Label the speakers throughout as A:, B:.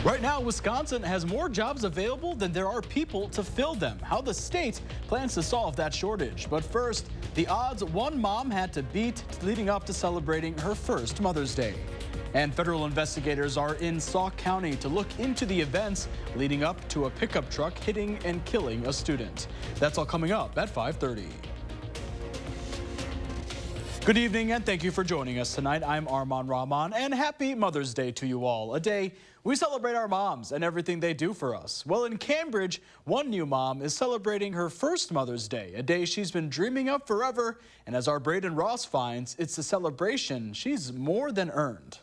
A: Right now, Wisconsin has more jobs available than there are people to fill them. How the state plans to solve that shortage. But first, the odds one mom had to beat leading up to celebrating her first Mother's Day. And federal investigators are in Sauk County to look into the events leading up to a pickup truck hitting and killing a student. That's all coming up at 5:30. Good evening and thank you for joining us tonight. I'm Arman Rahman and happy Mother's Day to you all. A day we celebrate our moms and everything they do for us. Well, in Cambridge, one new mom is celebrating her first Mother's Day, a day she's been dreaming of forever. And as our Braden Ross finds, it's a celebration she's more than earned.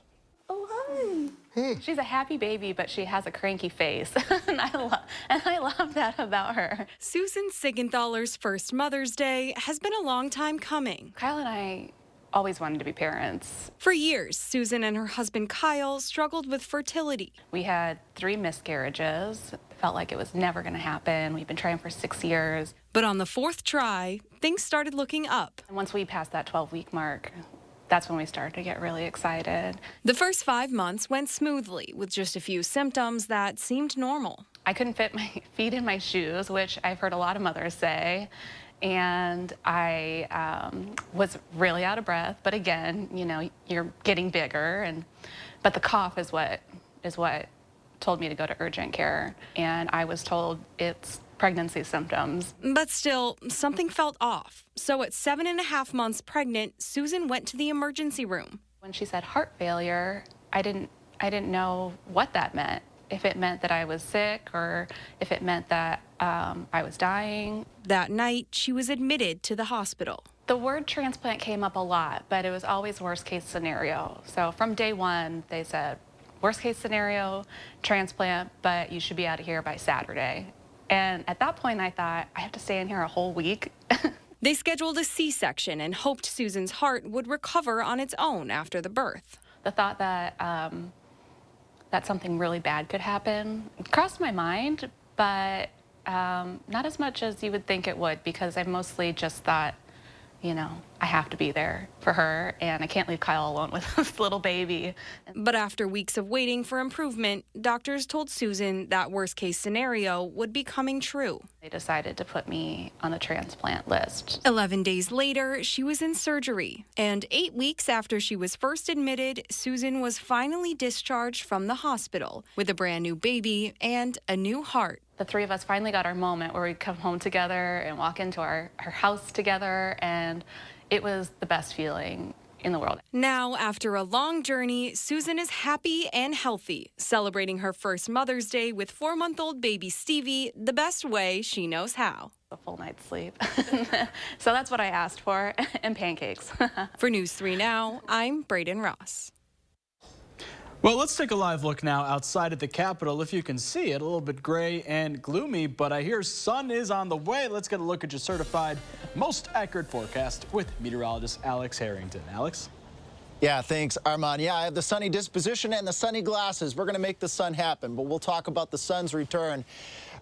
B: Oh, hi.
C: Hey.
B: She's a happy baby, but she has a cranky face. and I love that about her.
D: Susan Sigenthaler's first Mother's Day has been a long time coming.
B: Kyle and I always wanted to be parents.
D: For years, Susan and her husband Kyle struggled with fertility.
B: We had 3 miscarriages. Felt like it was never going to happen. We've been trying for 6 years.
D: But on the 4th try, things started looking up.
B: And once we passed that 12-week mark, that's when we started to get really excited.
D: The first 5 months went smoothly with just a few symptoms that seemed normal.
B: I couldn't fit my feet in my shoes, which I've heard a lot of mothers say. And I was really out of breath. But again, you know, you're getting bigger. But the cough is what told me to go to urgent care. And I was told it's pregnancy symptoms.
D: But still, something felt off. So at 7.5 months pregnant, Susan went to the emergency room.
B: When she said heart failure, I didn't know what that meant. If it meant that I was sick or if it meant that I was dying.
D: That night, she was admitted to the hospital.
B: The word transplant came up a lot, but it was always worst case scenario. So from day one, they said, worst case scenario, transplant, but you should be out of here by Saturday. And at that point, I thought, I have to stay in here a whole week.
D: They scheduled a C-section and hoped Susan's heart would recover on its own after the birth.
B: The thought that that something really bad could happen crossed my mind, but not as much as you would think it would, because I mostly just thought, you know, I have to be there for her, and I can't leave Kyle alone with this little baby.
D: But after weeks of waiting for improvement, doctors told Susan that worst-case scenario would be coming true.
B: They decided to put me on the transplant list.
D: 11 days later, she was in surgery. And 8 weeks after she was first admitted, Susan was finally discharged from the hospital with a brand new baby and a new heart.
B: The 3 of us finally got our moment where we come home together and walk into our house together, and it was the best feeling in the world.
D: Now, after a long journey, Susan is happy and healthy, celebrating her first Mother's Day with 4-month-old baby Stevie the best way she knows how.
B: A full night's sleep. So that's what I asked for, and pancakes.
D: For News 3 Now, I'm Braden Ross.
A: Well, let's take a live look now outside at the Capitol. If you can see it, a little bit gray and gloomy, but I hear sun is on the way. Let's get a look at your certified most accurate forecast with meteorologist Alex Harrington. Alex?
C: Yeah, thanks, Arman. Yeah, I have the sunny disposition and the sunny glasses. We're going to make the sun happen, but we'll talk about the sun's return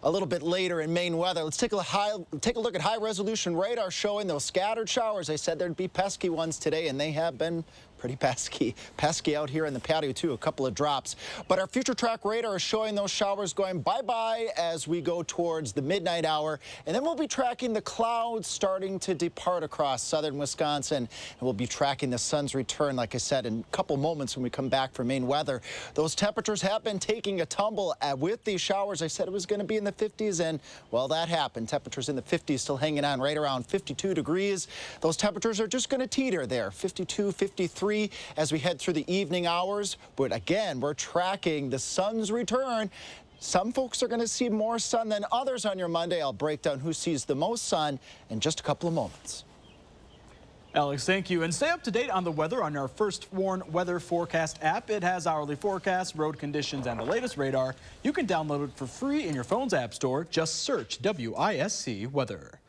C: a little bit later in Maine weather. Let's take a look at high-resolution radar showing those scattered showers. I said there'd be pesky ones today, and they have been pretty pesky out here in the patio too, a couple of drops. But our future track radar is showing those showers going bye-bye as we go towards the midnight hour. And then we'll be tracking the clouds starting to depart across southern Wisconsin. And we'll be tracking the sun's return, like I said, in a couple moments when we come back for Maine weather. Those temperatures have been taking a tumble with these showers. I said it was going to be in the 50s, and well, that happened. Temperatures in the 50s still hanging on right around 52 degrees. Those temperatures are just going to teeter there, 52, 53. As we head through the evening hours. But again, we're tracking the sun's return. Some folks are going to see more sun than others on your Monday. I'll break down who sees the most sun in just a couple of moments.
A: Alex, thank you. And stay up to date on the weather on our First Warn Weather Forecast app. It has hourly forecasts, road conditions, and the latest radar. You can download it for free in your phone's app store. Just search WISC Weather.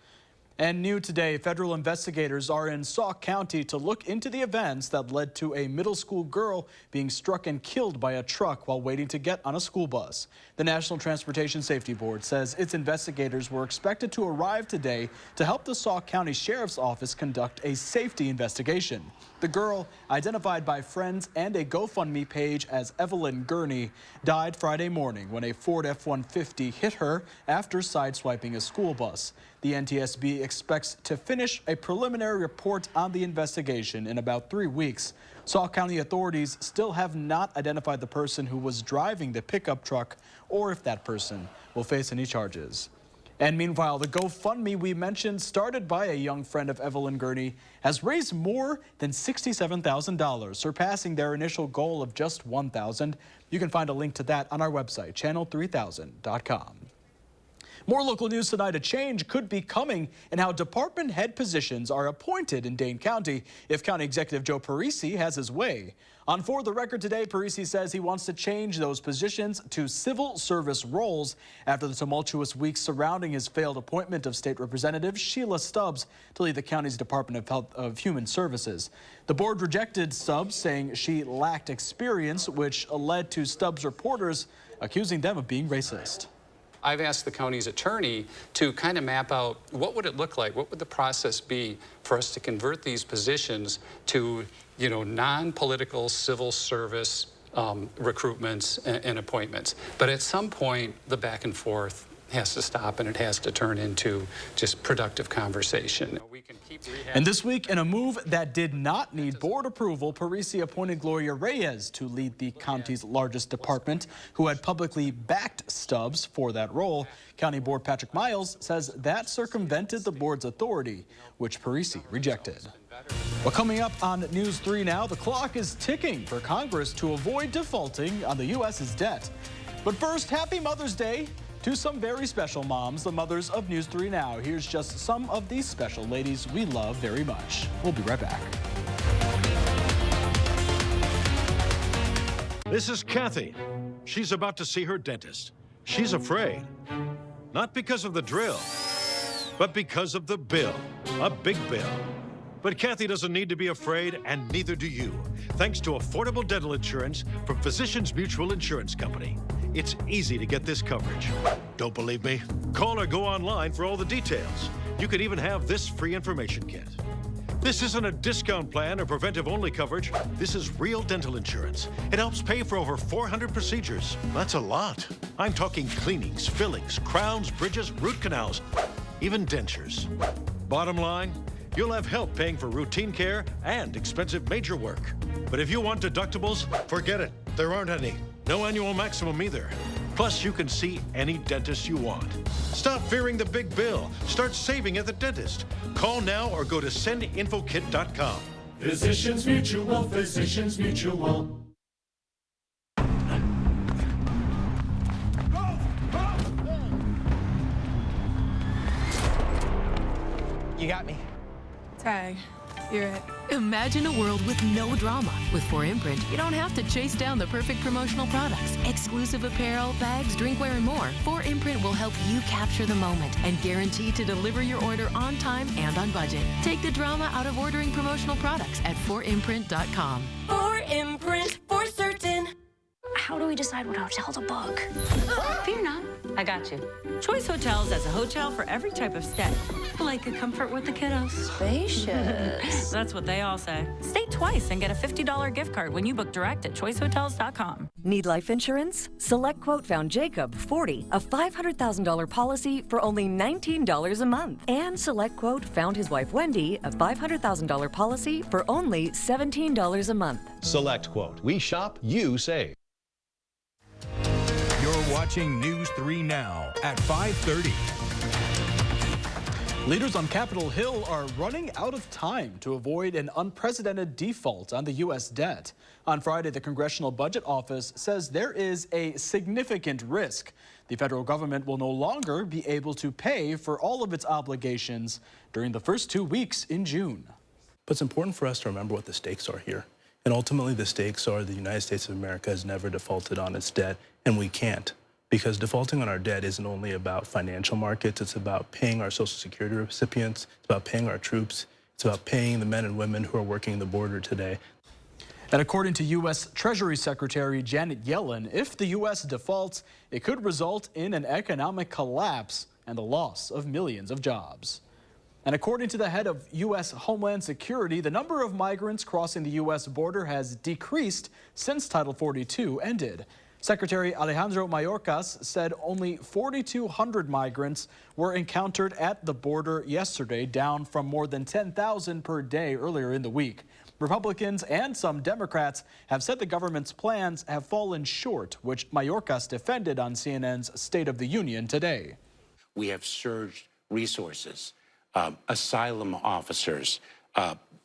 A: And new today, federal investigators are in Sauk County to look into the events that led to a middle school girl being struck and killed by a truck while waiting to get on a school bus. The National Transportation Safety Board says its investigators were expected to arrive today to help the Sauk County Sheriff's Office conduct a safety investigation. The girl, identified by friends and a GoFundMe page as Evelyn Gurney, died Friday morning when a Ford F-150 hit her after sideswiping a school bus. The NTSB expects to finish a preliminary report on the investigation in about 3 weeks. Sauk County authorities still have not identified the person who was driving the pickup truck or if that person will face any charges. And meanwhile, the GoFundMe we mentioned, started by a young friend of Evelyn Gurney, has raised more than $67,000, surpassing their initial goal of just $1,000. You can find a link to that on our website, channel3000.com. More local news tonight. A change could be coming in how department head positions are appointed in Dane County if County Executive Joe Parisi has his way. On For the Record today, Parisi says he wants to change those positions to civil service roles after the tumultuous weeks surrounding his failed appointment of State Representative Sheila Stubbs to lead the county's Department of Human Services. The board rejected Stubbs, saying she lacked experience, which led to Stubbs' reporters accusing them of being racist.
E: I've asked the county's attorney to kind of map out what would it look like, what would the process be for us to convert these positions to, non-political civil service recruitments and appointments. But at some point, the back and forth has to stop and it has to turn into just productive conversation. We can keep
A: and this week, in a move that did not need board approval, Parisi appointed Gloria Reyes to lead the county's largest department, who had publicly backed Stubbs for that role. County Board Patrick Miles says that circumvented the board's authority, which Parisi rejected. Well, coming up on News 3 now, the clock is ticking for Congress to avoid defaulting on the U.S.'s debt. But first, happy Mother's Day to some very special moms, the mothers of News 3 Now. Here's just some of these special ladies we love very much. We'll be right back.
F: This is Kathy. She's about to see her dentist. She's afraid. Not because of the drill, but because of the bill. A big bill. But Kathy doesn't need to be afraid, and neither do you, thanks to affordable dental insurance from Physicians Mutual Insurance Company. It's easy to get this coverage. Don't believe me? Call or go online for all the details. You could even have this free information kit. This isn't a discount plan or preventive-only coverage. This is real dental insurance. It helps pay for over 400 procedures. That's a lot. I'm talking cleanings, fillings, crowns, bridges, root canals, even dentures. Bottom line, you'll have help paying for routine care and expensive major work. But if you want deductibles, forget it. There aren't any. No annual maximum either. Plus, you can see any dentist you want. Stop fearing the big bill. Start saving at the dentist. Call now or go to sendinfokit.com.
G: Physicians Mutual, Physicians Mutual.
H: You got me.
I: Tag, you're it.
J: Imagine a world with no drama. With 4imprint, you don't have to chase down the perfect promotional products. Exclusive apparel, bags, drinkware, and more. 4imprint will help you capture the moment and guarantee to deliver your order on time and on budget. Take the drama out of ordering promotional products at 4imprint.com.
K: 4imprint, for certain. How do we decide what hotel to book?
L: Fear not, I got you. Choice Hotels has a hotel for every type of stay. Like a comfort with the kiddos.
K: Spacious.
L: That's what they all say. Stay twice and get a $50 gift card when you book direct at choicehotels.com.
M: Need life insurance? Select Quote found Jacob, 40, a $500,000 policy for only $19 a month. And Select Quote found his wife Wendy, a $500,000 policy for only $17 a month.
N: Select Quote. We shop, you save.
O: You're watching News 3 Now at 5:30.
A: Leaders on Capitol Hill are running out of time to avoid an unprecedented default on the U.S. debt. On Friday, the Congressional Budget Office says there is a significant risk the federal government will no longer be able to pay for all of its obligations during the first 2 weeks in June.
P: But it's important for us to remember what the stakes are here. And ultimately, the stakes are the United States of America has never defaulted on its debt, and we can't. Because defaulting on our debt isn't only about financial markets, it's about paying our Social Security recipients, it's about paying our troops, it's about paying the men and women who are working the border today.
A: And according to U.S. Treasury Secretary Janet Yellen, if the U.S. defaults, it could result in an economic collapse and the loss of millions of jobs. And according to the head of U.S. Homeland Security, the number of migrants crossing the U.S. border has decreased since Title 42 ended. Secretary Alejandro Mayorkas said only 4,200 migrants were encountered at the border yesterday, down from more than 10,000 per day earlier in the week. Republicans and some Democrats have said the government's plans have fallen short, which Mayorkas defended on CNN's State of the Union today.
Q: We have surged resources, asylum officers,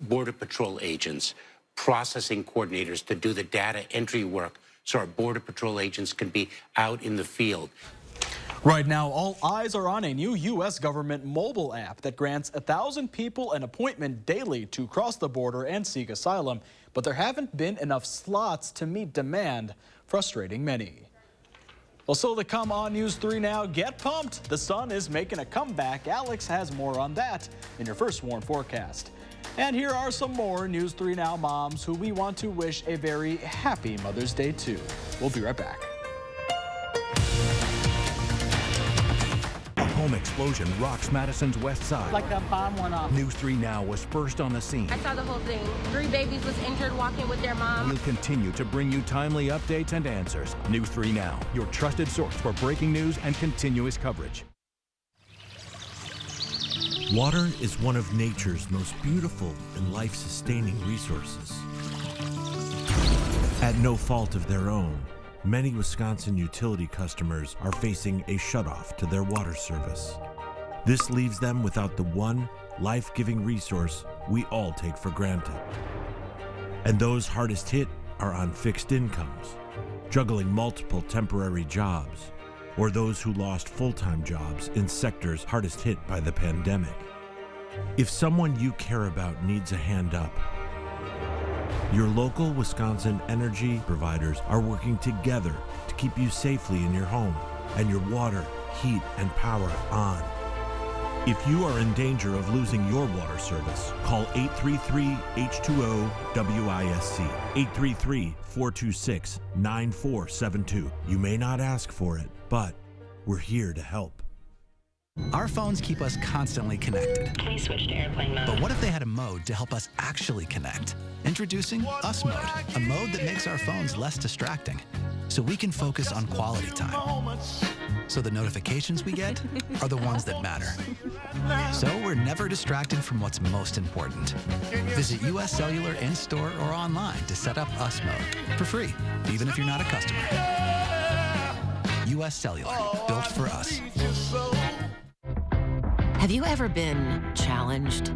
Q: Border Patrol agents, processing coordinators to do the data entry work so our Border Patrol agents can be out in the field.
A: Right now, all eyes are on a new U.S. government mobile app that grants 1,000 people an appointment daily to cross the border and seek asylum. But there haven't been enough slots to meet demand, frustrating many. Well, still to come on News 3 Now, get pumped. The sun is making a comeback. Alex has more on that in your first warn forecast. And here are some more News 3 Now moms who we want to wish a very happy Mother's Day to. We'll be right back.
O: A home explosion rocks Madison's west side.
R: Like a bomb went off.
O: News 3 Now was first on the scene.
K: I saw the whole thing. 3 babies was injured walking with their mom.
O: We'll continue to bring you timely updates and answers. News 3 Now, your trusted source for breaking news and continuous coverage.
S: Water is one of nature's most beautiful and life-sustaining resources. At no fault of their own, many Wisconsin utility customers are facing a shutoff to their water service. This leaves them without the one life-giving resource we all take for granted. And those hardest hit are on fixed incomes, juggling multiple temporary jobs, or those who lost full-time jobs in sectors hardest hit by the pandemic. If someone you care about needs a hand up, your local Wisconsin energy providers are working together to keep you safely in your home and your water, heat, and power on. If you are in danger of losing your water service, call 833-H2O-WISC, 833-426-9472. You may not ask for it, but we're here to help.
T: Our phones keep us constantly connected.
K: Please switch to airplane mode.
T: But what if they had a mode to help us actually connect? Introducing Us Mode, a mode that makes our phones less distracting, so we can focus on quality time. So the notifications we get are the ones that matter. So we're never distracted from what's most important. Visit US Cellular in-store or online to set up Us Mode for free, even if you're not a customer. US Cellular, built for us.
J: Have you ever been challenged,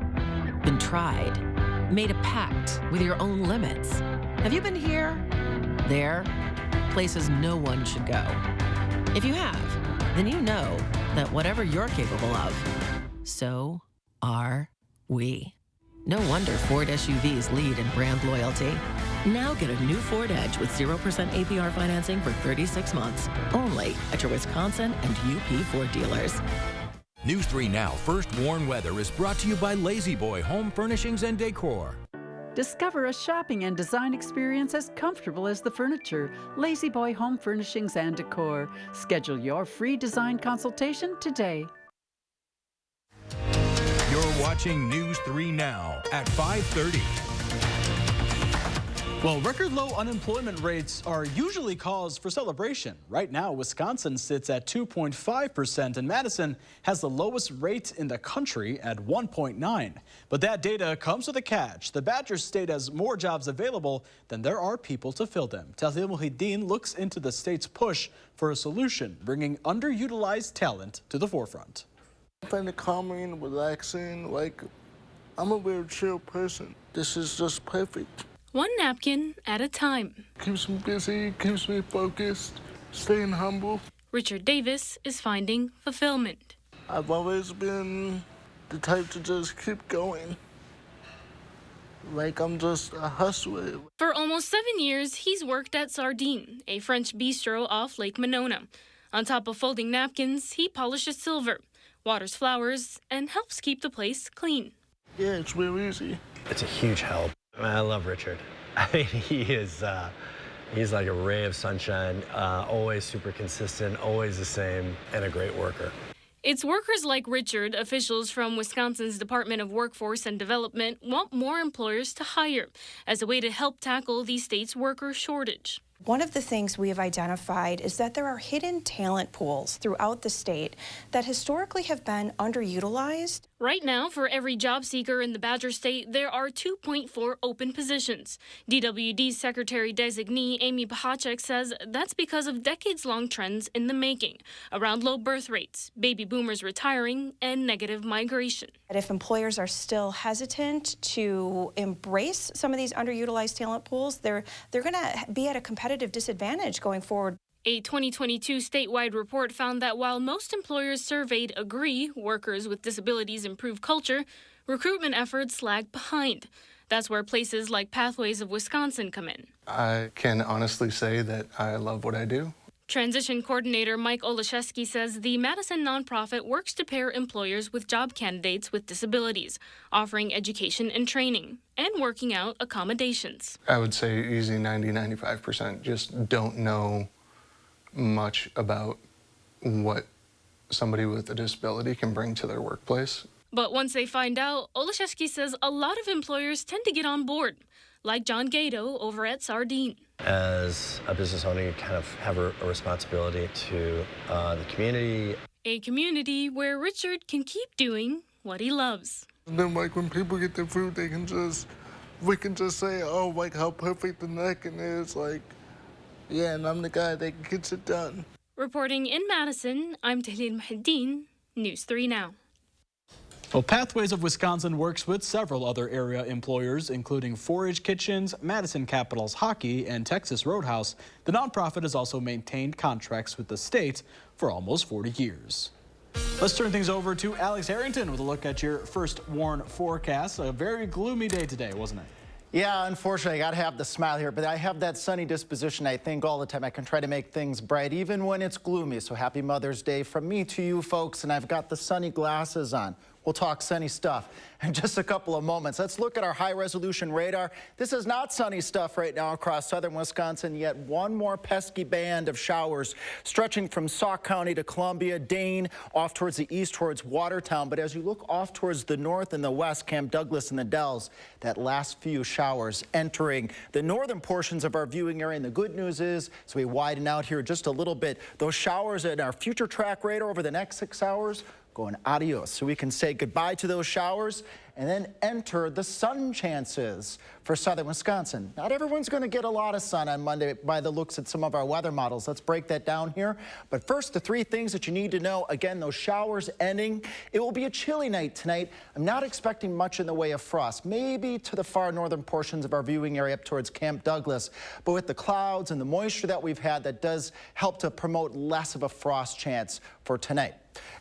J: been tried, made a pact with your own limits? Have you been here, there, places no one should go? If you have, then you know that whatever you're capable of, so are we. No wonder Ford SUVs lead in brand loyalty. Now get a new Ford Edge with 0% APR financing for 36 months, only at your Wisconsin and UP Ford dealers.
O: News 3 Now First Warn Weather is brought to you by Lazy Boy Home Furnishings and Decor.
U: Discover a shopping and design experience as comfortable as the furniture. Lazy Boy Home Furnishings and Decor. Schedule your free design consultation today.
O: You're watching News 3 Now at 5:30.
A: Well, record low unemployment rates are usually cause for celebration. Right now, Wisconsin sits at 2.5% and Madison has the lowest rate in the country at 1.9. But that data comes with a catch. The Badger State has more jobs available than there are people to fill them. Tahlil Muhyiddin looks into the state's push for a solution, bringing underutilized talent to the forefront.
V: I find it calming and relaxing. Like, I'm a very chill person. This is just perfect.
W: One napkin at a time.
V: Keeps me busy, keeps me focused, staying humble.
W: Richard Davis is finding fulfillment.
V: I've always been the type to just keep going. Like I'm just a hustler.
W: For almost 7 years, he's worked at Sardine, a French bistro off Lake Monona. On top of folding napkins, he polishes silver, waters flowers, and helps keep the place clean.
V: Yeah, it's real easy.
X: It's a huge help. I love Richard. I mean, he's like a ray of sunshine, always super consistent, always the same, and a great worker.
W: It's workers like Richard, officials from Wisconsin's Department of Workforce and Development want more employers to hire as a way to help tackle the state's worker shortage.
B: One of the things we have identified is that there are hidden talent pools throughout the state that historically have been underutilized.
W: Right now, for every job seeker in the Badger State, there are 2.4 open positions. DWD's Secretary-designee Amy Pachacek says that's because of decades-long trends in the making around low birth rates, baby boomers retiring, and negative migration.
B: If employers are still hesitant to embrace some of these underutilized talent pools, they're going to be at a competitive disadvantage going forward.
W: A 2022 statewide report found that while most employers surveyed agree workers with disabilities improve culture, recruitment efforts lag behind. That's where places like Pathways of Wisconsin come in.
C: I can honestly say that I love what I do.
W: Transition coordinator Mike Olszewski says the Madison nonprofit works to pair employers with job candidates with disabilities, offering education and training, and working out accommodations.
C: I would say easy 90-95% just don't know much about what somebody with a disability can bring to their workplace.
W: But once they find out, Olszewski says a lot of employers tend to get on board, like John Gato over at Sardine.
X: As a business owner, you kind of have a responsibility to the community.
W: A community where Richard can keep doing what he loves.
V: And then like when people get their food, we can just say, oh, like how perfect the napkin is, like, yeah, and I'm the guy that gets it done.
W: Reporting in Madison, I'm Tahlil Muhaddin, News 3 Now.
A: Well, Pathways of Wisconsin works with several other area employers, including Forage Kitchens, Madison Capitals Hockey, and Texas Roadhouse. The nonprofit has also maintained contracts with the state for almost 40 years. Let's turn things over to Alex Harrington with a look at your first WARN forecast. A very gloomy day today, wasn't it?
D: Yeah, unfortunately, I got to have the smile here, but I have that sunny disposition, I think, all the time. I can try to make things bright, even when it's gloomy. So happy Mother's Day from me to you folks, and I've got the sunny glasses on. We'll talk sunny stuff in just a couple of moments. Let's look at our high-resolution radar. This is not sunny stuff right now across southern Wisconsin, yet one more pesky band of showers stretching from Sauk County to Columbia, Dane, off towards the east towards Watertown. But as you look off towards the north and the west, Camp Douglas and the Dells, that last few showers entering the northern portions of our viewing area. And the good news is, as we widen out here just a little bit, those showers in our future track radar over the next 6 hours going adios. So we can say goodbye to those showers and then enter the sun chances for southern Wisconsin. Not everyone's going to get a lot of sun on Monday by the looks at some of our weather models. Let's break that down here. But first, the 3 things that you need to know. Again, those showers ending. It will be a chilly night tonight. I'm not expecting much in the way of frost, maybe to the far northern portions of our viewing area up towards Camp Douglas. But with the clouds and the moisture that we've had, that does help to promote less of a frost chance for tonight.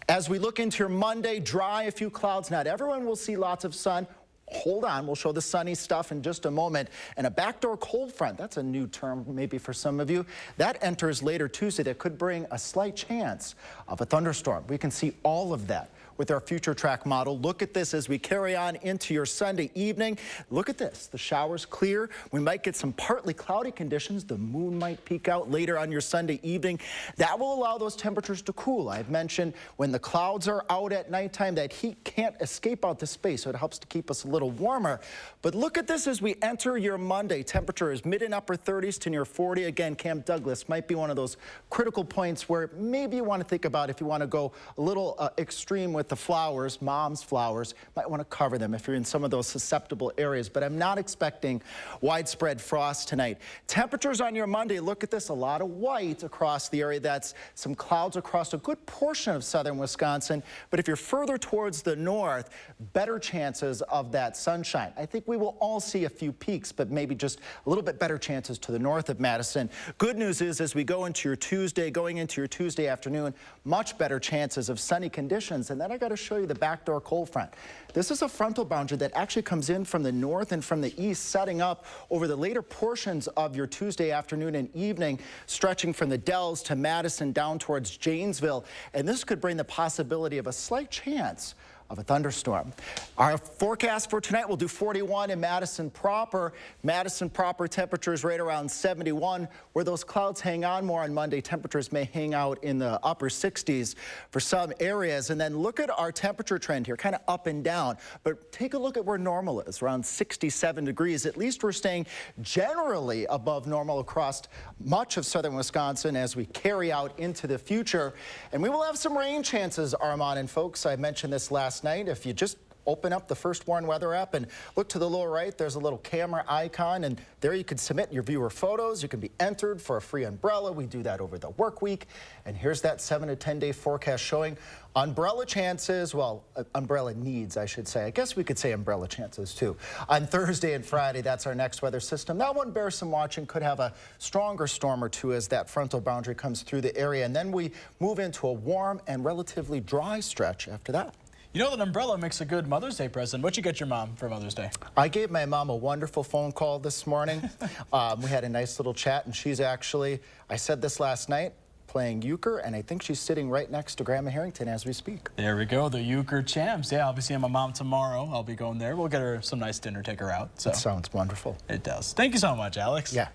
D: As we look into your Monday, dry, a few clouds. Not everyone will see lots of sun. Hold on, we'll show the sunny stuff in just a moment. And a backdoor cold front, that's a new term maybe for some of you. That enters later Tuesday. That could bring a slight chance of a thunderstorm. We can see all of that with our future track model. Look at this as we carry on into your Sunday evening. Look at this, the showers clear. We might get some partly cloudy conditions. The moon might peek out later on your Sunday evening. That will allow those temperatures to cool. I've mentioned when the clouds are out at nighttime, that heat can't escape out to space, so it helps to keep us a little warmer. But look at this as we enter your Monday. Temperature is mid and upper 30s to near 40. Again, Camp Douglas might be one of those critical points where maybe you want to think about if you want to go a little extreme with the flowers, mom's flowers, might want to cover them if you're in some of those susceptible areas. But I'm not expecting widespread frost tonight. Temperatures on your Monday, look at this, a lot of white across the area. That's some clouds across a good portion of southern Wisconsin. But if you're further towards the north, better chances of that sunshine. I think we will all see a few peaks, but maybe just a little bit better chances to the north of Madison. Good news is, as we go into your Tuesday, going into your Tuesday afternoon, much better chances of sunny conditions. And then I got to show you the backdoor cold front. This is a frontal boundary that actually comes in from the north and from the east, setting up over the later portions of your Tuesday afternoon and evening, stretching from the Dells to Madison down towards Janesville. And this could bring the possibility of a slight chance of a thunderstorm. Our forecast for tonight will do 41 in Madison proper. Madison proper temperatures right around 71. Where those clouds hang on more on Monday, temperatures may hang out in the upper 60s for some areas. And then look at our temperature trend here, kind of up and down. But take a look at where normal is, around 67 degrees. At least we're staying generally above normal across much of southern Wisconsin as we carry out into the future. And we will have some rain chances, Armand and folks. I mentioned this last night. If you just open up the First Warn Weather app and look to the lower right, there's a little camera icon, and there you can submit your viewer photos. You can be entered for a free umbrella. We do that over the work week. And here's that 7 to 10 day forecast showing umbrella chances, well, umbrella needs, I should say. I guess we could say umbrella chances too. On Thursday and Friday, that's our next weather system. That one bears some watching, could have a stronger storm or two as that frontal boundary comes through the area. And then we move into a warm and relatively dry stretch after that.
A: You know that umbrella makes a good Mother's Day present. What'd you get your mom for Mother's Day?
D: I gave my mom a wonderful phone call this morning. We had a nice little chat, and she's actually, I said this last night, playing euchre, and I think she's sitting right next to Grandma Harrington as we speak.
A: There we go, the euchre champs. Yeah, I'll be seeing my mom tomorrow. I'll be going there. We'll get her some nice dinner, take her out. So.
D: That sounds wonderful.
A: It does. Thank you so much, Alex.
D: Yeah.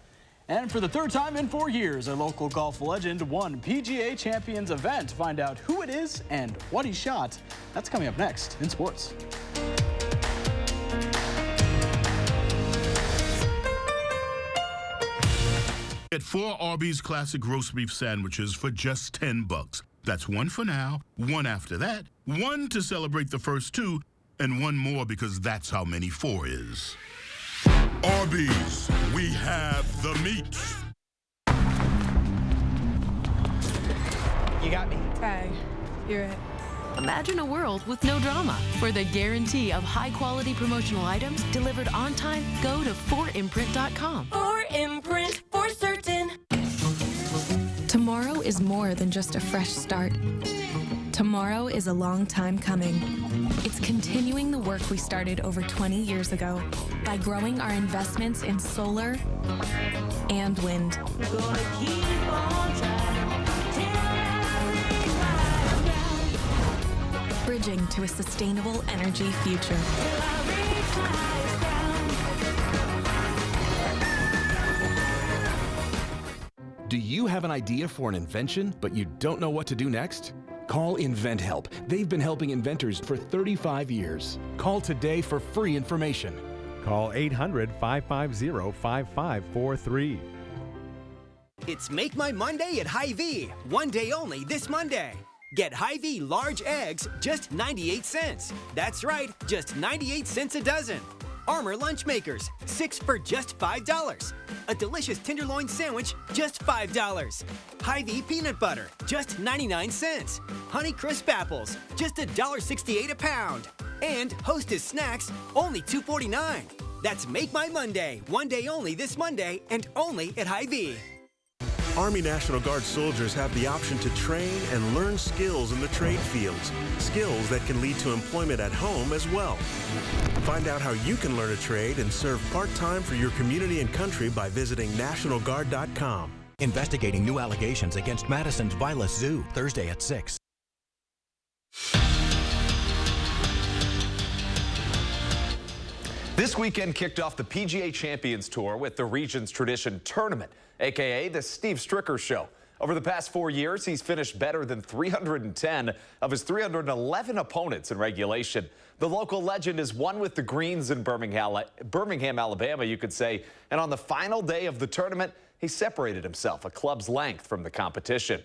A: And for the third time in 4 years, a local golf legend won PGA Champions event. Find out who it is and what he shot. That's coming up next in sports.
E: Get 4 Arby's classic roast beef sandwiches for just $10. That's one for now, one after that, one to celebrate the first 2, and one more because that's how many 4 is. Arby's, we have the meat.
H: You got me.
I: Tag, you're it.
J: Imagine a world with no drama. For the guarantee of high-quality promotional items delivered on time, go to 4imprint.com.
K: 4imprint, for certain.
F: Tomorrow is more than just a fresh start. Tomorrow is a long time coming. It's continuing the work we started over 20 years ago by growing our investments in solar and wind. Bridging to a sustainable energy future.
G: Do you have an idea for an invention, but you don't know what to do next? Call InventHelp. They've been helping inventors for 35 years. Call today for free information.
O: Call 800-550-5543.
H: It's Make My Monday at Hy-Vee. One day only this Monday. Get Hy-Vee large eggs, just 98 cents. That's right, just 98 cents a dozen. Armor lunch makers, 6 for just $5. A delicious tenderloin sandwich, just $5. Hy-Vee peanut butter, just 99 cents. Honey Crisp apples, just $1.68 a pound. And Hostess snacks, only $2.49. That's Make My Monday, one day only this Monday, and only at Hy-Vee.
S: Army National Guard soldiers have the option to train and learn skills in the trade fields, skills that can lead to employment at home as well. Find out how you can learn a trade and serve part-time for your community and country by visiting nationalguard.com.
R: Investigating new allegations against Madison's Vilas Zoo, Thursday at 6.
Y: This weekend kicked off the PGA Champions Tour with the region's tradition tournament, a.k.a. the Steve Stricker Show. Over the past 4 years, he's finished better than 310 of his 311 opponents in regulation. The local legend is one with the greens in Birmingham, Alabama, you could say. And on the final day of the tournament, he separated himself a club's length from the competition.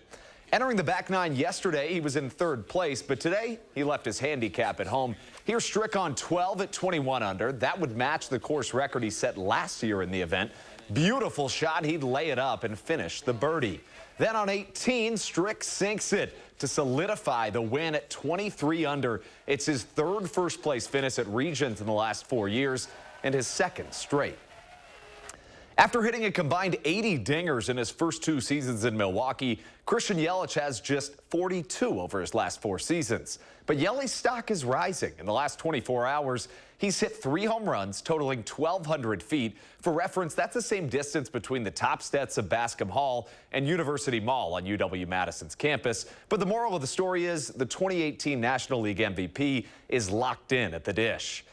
Y: Entering the back nine yesterday, he was in third place, but today he left his handicap at home. Here's Strick on 12 at 21 under. That would match the course record he set last year in the event. Beautiful shot. He'd lay it up and finish the birdie. Then on 18, Strick sinks it to solidify the win at 23 under. It's his third first-place finish at Regent in the last 4 years and his second straight. After hitting a combined 80 dingers in his first 2 seasons in Milwaukee, Christian Yelich has just 42 over his last 4 seasons. But Yelich's stock is rising. In the last 24 hours, he's hit 3 home runs, totaling 1,200 feet. For reference, that's the same distance between the top steps of Bascom Hall and University Mall on UW-Madison's campus. But the moral of the story is the 2018 National League MVP is locked in at the Dish.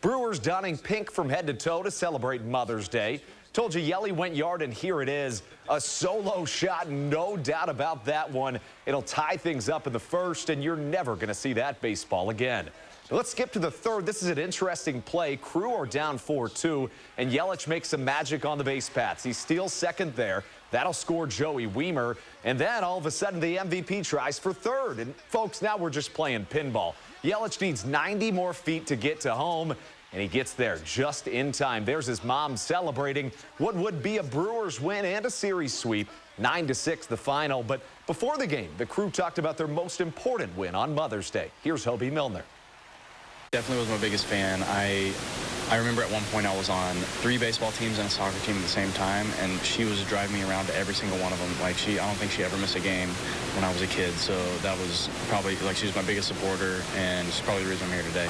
Y: Brewers donning pink from head to toe to celebrate Mother's Day. Told you Yelly went yard, and here it is. A solo shot, no doubt about that one. It'll tie things up in the first, and you're never going to see that baseball again. Now let's skip to the third. This is an interesting play. Crew are down 4-2, and Yelich makes some magic on the base paths. He steals second there. That'll score Joey Weimer. And then all of a sudden the MVP tries for third. And folks, now we're just playing pinball. Yelich needs 90 more feet to get to home, and he gets there just in time. There's his mom celebrating what would be a Brewers win and a series sweep. 9-6 the final. But before the game, the Crew talked about their most important win on Mother's Day. Here's Hobie Milner.
L: Definitely was my biggest fan. I remember at one point I was on 3 baseball teams and a soccer team at the same time, and she was driving me around to every single one of them. Like, I don't think she ever missed a game when I was a kid, so that was probably, like, she was my biggest supporter, and she's probably the reason I'm here today.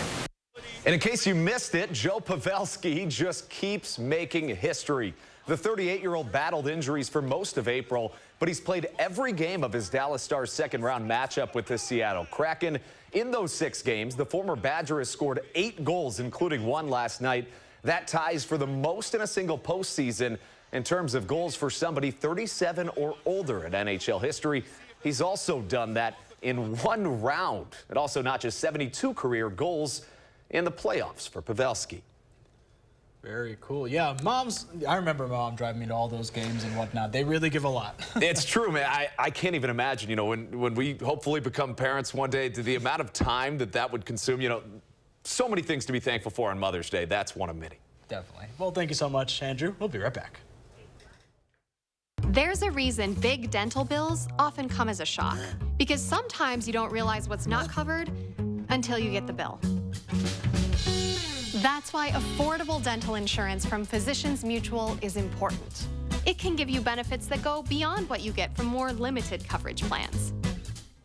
Y: And in case you missed it, Joe Pavelski just keeps making history. The 38-year-old battled injuries for most of April, but he's played every game of his Dallas Stars second-round matchup with the Seattle Kraken. In those 6 games, the former Badger has scored 8 goals, including 1 last night. That ties for the most in a single postseason in terms of goals for somebody 37 or older in NHL history. He's also done that in 1 round, and also not just 72 career goals in the playoffs for Pavelski.
A: Very cool. Yeah, I remember Mom driving me to all those games and whatnot. They really give a lot.
Y: It's true, man. I can't even imagine, you know, when we hopefully become parents one day, the amount of time that would consume, you know, so many things to be thankful for on Mother's Day. That's one of many.
A: Definitely. Well, thank you so much, Andrew. We'll be right back.
M: There's a reason big dental bills often come as a shock, because sometimes you don't realize what's not covered until you get the bill. That's why affordable dental insurance from Physicians Mutual is important. It can give you benefits that go beyond what you get from more limited coverage plans.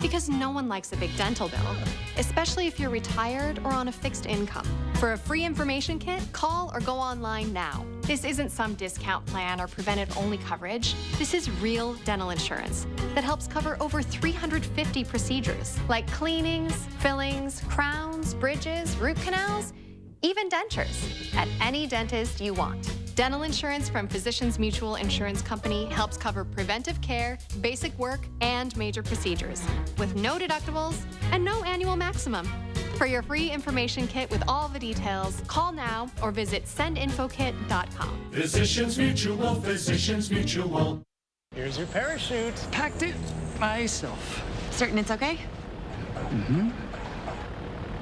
M: Because no one likes a big dental bill, especially if you're retired or on a fixed income. For a free information kit, call or go online now. This isn't some discount plan or preventive-only coverage. This is real dental insurance that helps cover over 350 procedures, like cleanings, fillings, crowns, bridges, root canals, even dentures, at any dentist you want. Dental insurance from Physicians Mutual Insurance Company helps cover preventive care, basic work, and major procedures, with no deductibles and no annual maximum. For your free information kit with all the details, call now or visit sendinfokit.com.
N: Physicians Mutual, Physicians Mutual.
P: Here's your parachute. Packed it myself.
Q: Certain it's okay?
P: Mm-hmm.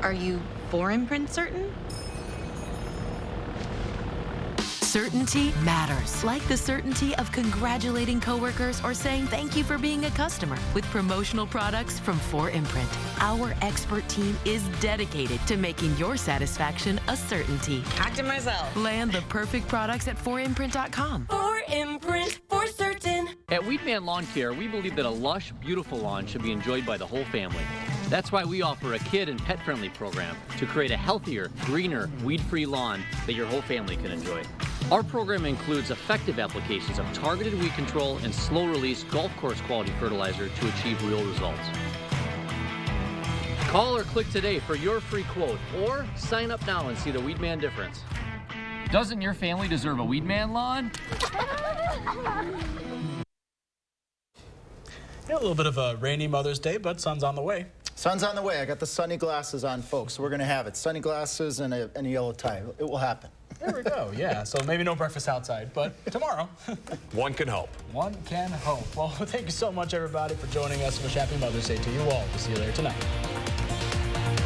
Q: Are you for Imprint certain?
J: Certainty matters, like the certainty of congratulating coworkers or saying thank you for being a customer with promotional products from 4imprint. Our expert team is dedicated to making your satisfaction a certainty.
Q: Packed it myself.
J: Land the perfect products at 4imprint.com.
K: 4imprint, for certain.
Z: At Weedman Lawn Care, we believe that a lush, beautiful lawn should be enjoyed by the whole family. That's why we offer a kid and pet-friendly program to create a healthier, greener, weed-free lawn that your whole family can enjoy. Our program includes effective applications of targeted weed control and slow-release golf course quality fertilizer to achieve real results. Call or click today for your free quote, or sign up now and see the Weedman difference. Doesn't your family deserve a Weedman lawn?
A: Yeah, a little bit of a rainy Mother's Day, but sun's on the way.
D: Sun's on the way. I got the sunny glasses on, folks, so we're going to have it. Sunny glasses and a yellow tie. It will happen.
A: There we go, yeah. So maybe no breakfast outside, but tomorrow.
Y: One can hope.
A: One can hope. Well, thank you so much, everybody, for joining us. Wish happy Mother's Day to you all. We'll see you later tonight.